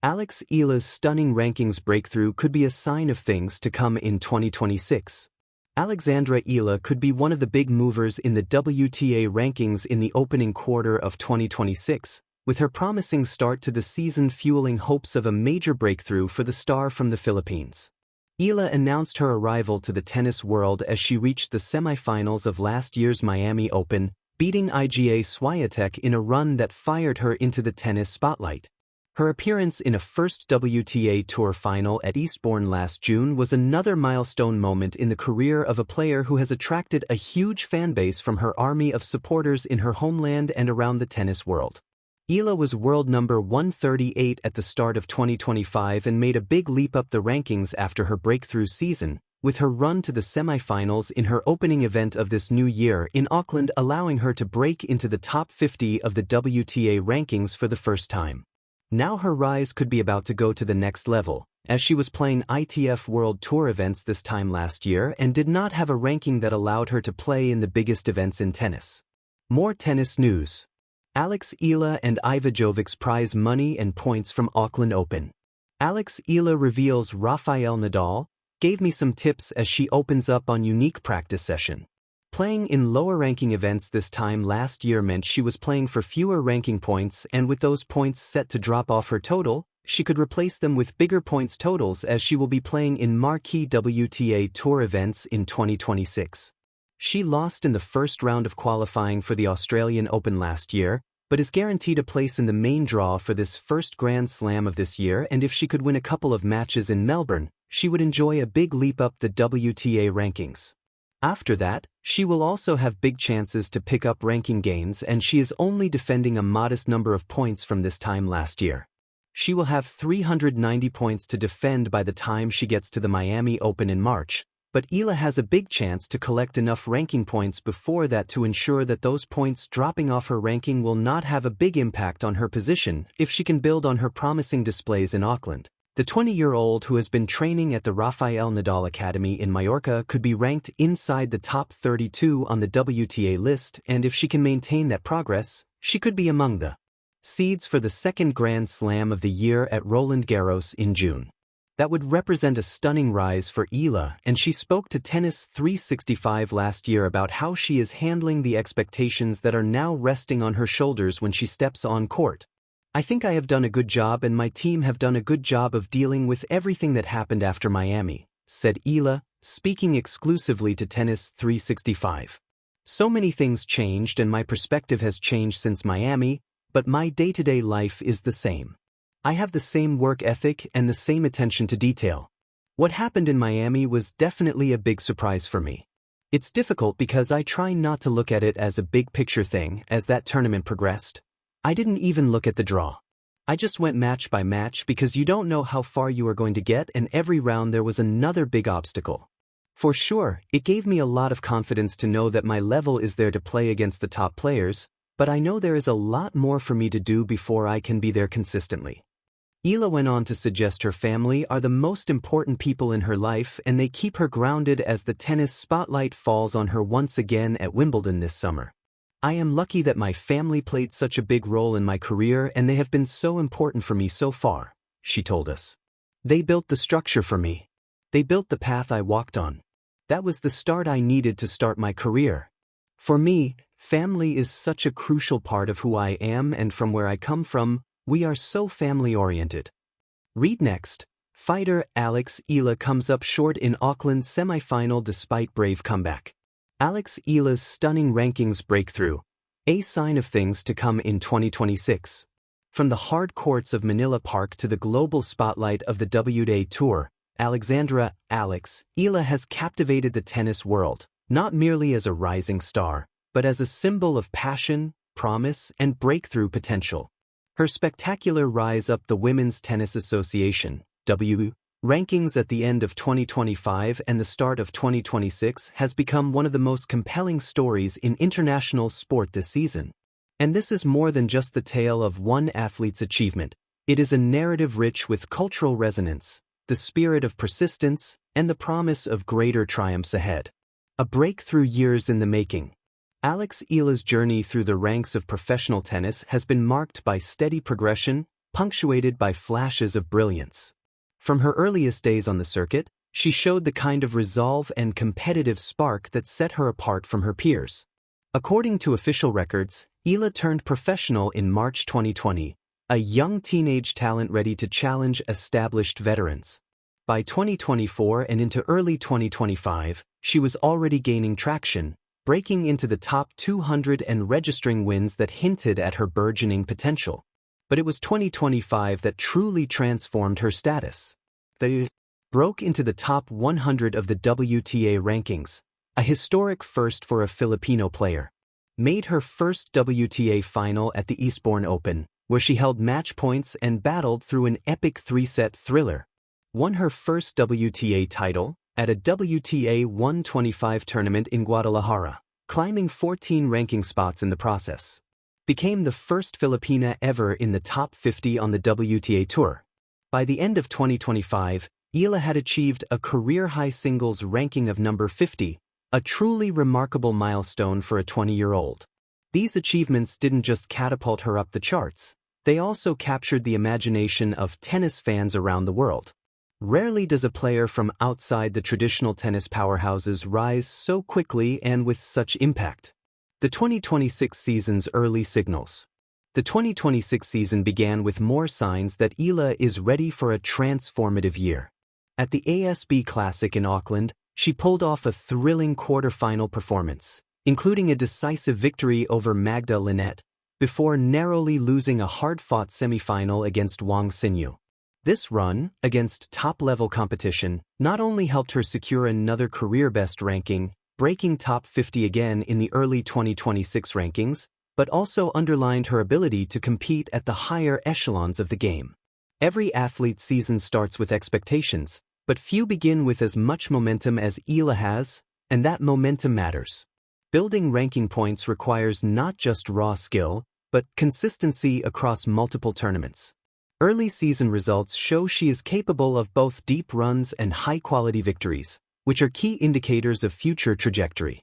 Eala's stunning rankings breakthrough could be a sign of things to come in 2026. Eala could be one of the big movers in the WTA rankings in the opening quarter of 2026, with her promising start to the season fueling hopes of a major breakthrough for the star from the Philippines. Eala announced her arrival to the tennis world as she reached the semifinals of last year's Miami Open, beating Iga Swiatek in a run that fired her into the tennis spotlight. Her appearance in a first WTA Tour final at Eastbourne last June was another milestone moment in the career of a player who has attracted a huge fanbase from her army of supporters in her homeland and around the tennis world. Eala was world number 138 at the start of 2025 and made a big leap up the rankings after her breakthrough season, with her run to the semifinals in her opening event of this new year in Auckland allowing her to break into the top 50 of the WTA rankings for the first time. Now her rise could be about to go to the next level, as she was playing ITF World Tour events this time last year and did not have a ranking that allowed her to play in the biggest events in tennis. More tennis news. Eala and Ivajovic's prize money and points from Auckland Open. Eala reveals Rafael Nadal gave me some tips as she opens up on unique practice session. Playing in lower-ranking events this time last year meant she was playing for fewer ranking points, and with those points set to drop off her total, she could replace them with bigger points totals as she will be playing in marquee WTA Tour events in 2026. She lost in the first round of qualifying for the Australian Open last year, but is guaranteed a place in the main draw for this first Grand Slam of this year, and if she could win a couple of matches in Melbourne, she would enjoy a big leap up the WTA rankings. After that, she will also have big chances to pick up ranking gains, and she is only defending a modest number of points from this time last year. She will have 390 points to defend by the time she gets to the Miami Open in March, but Eala has a big chance to collect enough ranking points before that to ensure that those points dropping off her ranking will not have a big impact on her position if she can build on her promising displays in Auckland. The 20-year-old who has been training at the Rafael Nadal Academy in Mallorca could be ranked inside the top 32 on the WTA list, and if she can maintain that progress, she could be among the seeds for the second Grand Slam of the year at Roland Garros in June. That would represent a stunning rise for Eala, and she spoke to Tennis 365 last year about how she is handling the expectations that are now resting on her shoulders when she steps on court. I think I have done a good job and my team have done a good job of dealing with everything that happened after Miami, said Eala, speaking exclusively to Tennis 365. So many things changed and my perspective has changed since Miami, but my day-to-day life is the same. I have the same work ethic and the same attention to detail. What happened in Miami was definitely a big surprise for me. It's difficult because I try not to look at it as a big picture thing as that tournament progressed. I didn't even look at the draw. I just went match by match because you don't know how far you are going to get, and every round there was another big obstacle. For sure, it gave me a lot of confidence to know that my level is there to play against the top players, but I know there is a lot more for me to do before I can be there consistently. Eala went on to suggest her family are the most important people in her life and they keep her grounded as the tennis spotlight falls on her once again at Wimbledon this summer. I am lucky that my family played such a big role in my career and they have been so important for me so far, she told us. They built the structure for me. They built the path I walked on. That was the start I needed to start my career. For me, family is such a crucial part of who I am, and from where I come from, we are so family-oriented. Read next. Fighter Eala comes up short in Auckland semi-final despite brave comeback. Eala's stunning rankings breakthrough, a sign of things to come in 2026. From the hard courts of Manila Park to the global spotlight of the WTA Tour, Eala has captivated the tennis world, not merely as a rising star, but as a symbol of passion, promise, and breakthrough potential. Her spectacular rise up the Women's Tennis Association rankings at the end of 2025 and the start of 2026 has become one of the most compelling stories in international sport this season. And this is more than just the tale of one athlete's achievement. It is a narrative rich with cultural resonance, the spirit of persistence, and the promise of greater triumphs ahead. A breakthrough years in the making. Eala's journey through the ranks of professional tennis has been marked by steady progression, punctuated by flashes of brilliance. From her earliest days on the circuit, she showed the kind of resolve and competitive spark that set her apart from her peers. According to official records, Eala turned professional in March 2020, a young teenage talent ready to challenge established veterans. By 2024 and into early 2025, she was already gaining traction, breaking into the top 200 and registering wins that hinted at her burgeoning potential. But it was 2025 that truly transformed her status. They broke into the top 100 of the WTA rankings, a historic first for a Filipino player. Made her first WTA final at the Eastbourne Open, where she held match points and battled through an epic three-set thriller. Won her first WTA title at a WTA 125 tournament in Guadalajara, climbing 14 ranking spots in the process. Became the first Filipina ever in the top 50 on the WTA Tour. By the end of 2025, Eala had achieved a career-high singles ranking of number 50, a truly remarkable milestone for a 20-year-old. These achievements didn't just catapult her up the charts, they also captured the imagination of tennis fans around the world. Rarely does a player from outside the traditional tennis powerhouses rise so quickly and with such impact. The 2026 season's early signals. The 2026 season began with more signs that Eala is ready for a transformative year. At the ASB Classic in Auckland, she pulled off a thrilling quarter-final performance, including a decisive victory over Magda Linette, before narrowly losing a hard-fought semi-final against Wang Xinyu. This run, against top-level competition, not only helped her secure another career-best ranking, breaking top 50 again in the early 2026 rankings, but also underlined her ability to compete at the higher echelons of the game. Every athlete's season starts with expectations, but few begin with as much momentum as Eala has, and that momentum matters. Building ranking points requires not just raw skill, but consistency across multiple tournaments. Early season results show she is capable of both deep runs and high-quality victories, which are key indicators of future trajectory.